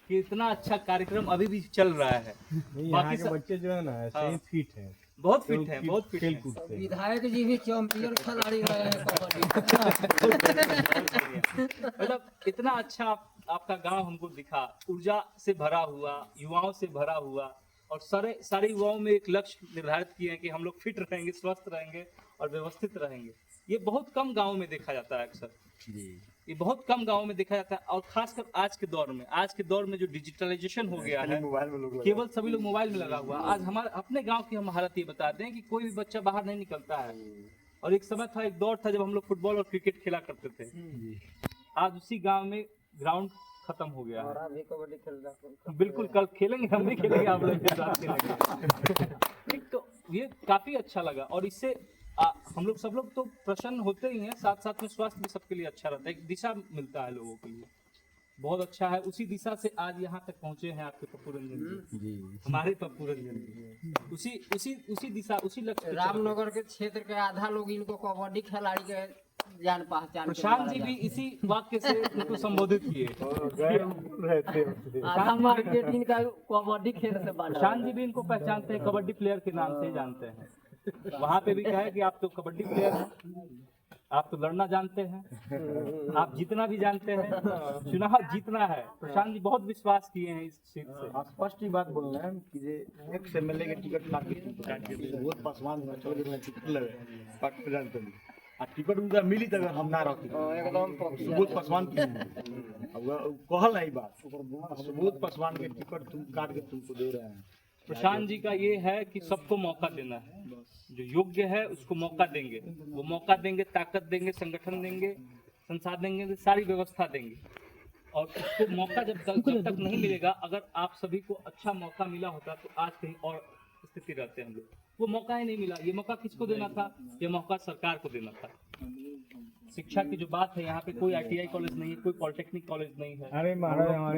कि इतना अच्छा कार्यक्रम अभी भी चल रहा है। यहाँ के बच्चे जो है ना ऐसे ही फिट है, बहुत फिट है, बहुत फिट खेल है। कूद से। विधायक जी भी चैंपियन खिलाड़ी रहे हैं कबड्डी। मतलब इतना अच्छा आपका गांव हमको दिखा, ऊर्जा से भरा हुआ, युवाओं से भरा हुआ, और सारे युवाओं में एक लक्ष्य निर्धारित किए हैं कि हम लोग फिट रहेंगे, स्वस्थ रहेंगे और व्यवस्थित रहेंगे। ये बहुत कम गाँव में देखा जाता है अक्सर, ये बहुत कम गाँव में देखा जाता है। और खासकर आज के दौर में जो डिजिटलाइजेशन हो गया है, केवल सभी लोग मोबाइल में लगा हुआ। आज हमारे अपने गांव की हम हालत ये बताते हैं कि कोई भी बच्चा बाहर नहीं निकलता है। और एक समय था, एक दौर था जब हम लोग फुटबॉल और क्रिकेट खेला करते थे। आज उसी गांव में ग्राउंड खत्म हो गया है। भी कबड्डी खेल रहा है। बिल्कुल, कल खेलेंगे, हम भी खेलेंगे, आप लोग के साथ खेलेंगे। ठीक, तो ये काफी अच्छा लगा। और इससे हम लोग सब लोग तो प्रसन्न होते ही हैं, साथ साथ में स्वास्थ्य भी सबके लिए अच्छा रहता है, एक दिशा मिलता है लोगों के लिए, बहुत अच्छा है। उसी दिशा से आज यहाँ तक पहुँचे हैं आपके पप्पू रंजन जी, हमारे पप्पू रंजन जी। उसी दिशा, उसी लक्ष्य पे चल रहे हैं। रामनगर के क्षेत्र के आधा लोग इनको कबड्डी खिलाड़ी के जान पहचान प्रशांत जी भी इसी वाक्य से उनको संबोधित किए। आधा मार्केट इनका कबड्डी खेल से बना। प्रशांत जी भी इनको पहचानते हैं, कबड्डी प्लेयर के नाम से ही जानते हैं। वहाँ पे भी कहा है कि आप तो कबड्डी प्लेयर हैं, आप तो लड़ना जानते हैं, आप जीतना भी जानते हैं, चुनाव जीतना है। प्रशांत जी बहुत विश्वास किए हैं इस सीट से। स्पष्ट ही बात बोल रहे हैं कि जे एक से एमएलए के टिकट काट के बहुत पासवान में चल गए टिकट लगे प्रेसिडेंट में आ टिकट उनका मिली तक हम ना रहते एकदम सुबोध पासवान की अब कहल नहीं बात, सुबोध पासवान के टिकट तुम काट के तुमको दे रहे हैं। प्रशांत जी का ये है कि सबको मौका देना है, जो योग्य है उसको मौका देंगे, वो मौका देंगे, ताकत देंगे, संगठन देंगे, संसाधन देंगे, सारी व्यवस्था देंगे। और उसको मौका जब तक नहीं मिलेगा, अगर आप सभी को अच्छा मौका मिला होता तो आज कहीं और स्थिति रहते हम लोग। वो मौका ही नहीं मिला। ये मौका किसको देना था? ये मौका सरकार को देना था। शिक्षा की जो बात है, यहाँ पे कोई ITI कॉलेज नहीं है, कोई पॉलिटेक्निक कॉलेज नहीं है। अरे महाराज हमारे